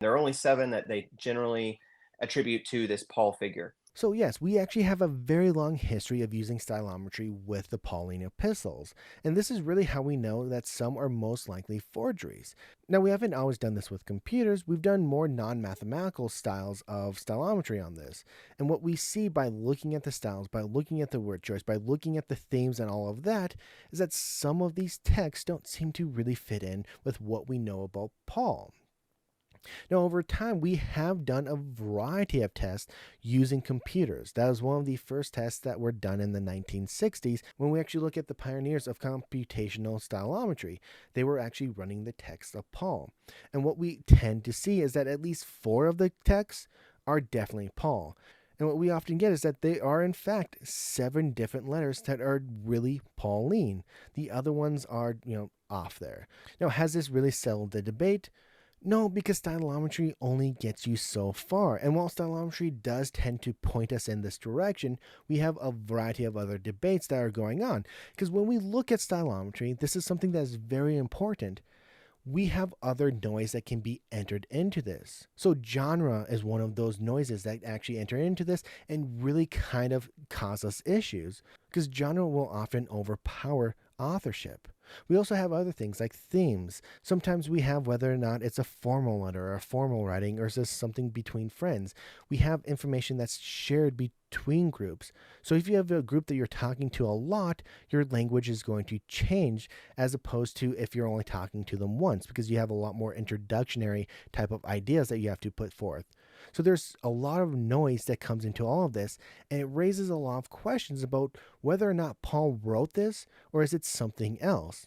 There are only seven that they generally attribute to this Paul figure. So, yes, we actually have a very long history of using stylometry with the Pauline Epistles, and this is really how we know that some are most likely forgeries. Now, we haven't always done this with computers, we've done more non mathematical styles of stylometry on this. And what we see by looking at the styles, by looking at the word choice, by looking at the themes and all of that, is that some of these texts don't seem to really fit in with what we know about Paul. Now, over time, we have done a variety of tests using computers. That was one of the first tests that were done in the 1960s when we actually look at the pioneers of computational stylometry. They were actually running the text of Paul. And what we tend to see is that at least four of the texts are definitely Paul. And what we often get is that they are, in fact, seven different letters that are really Pauline. The other ones are, off there. Now, has this really settled the debate? No, because stylometry only gets you so far. And while stylometry does tend to point us in this direction, we have a variety of other debates that are going on. Because when we look at stylometry, this is something that is very important. We have other noise that can be entered into this. So, genre is one of those noises that actually enter into this and really kind of cause us issues because genre will often overpower authorship. We also have other things like themes. Sometimes we have whether or not it's a formal letter or a formal writing or is this something between friends. We have information that's shared between groups. So if you have a group that you're talking to a lot, your language is going to change as opposed to if you're only talking to them once because you have a lot more introductionary type of ideas that you have to put forth. So there's a lot of noise that comes into all of this, and it raises a lot of questions about whether or not Paul wrote this or is it something else.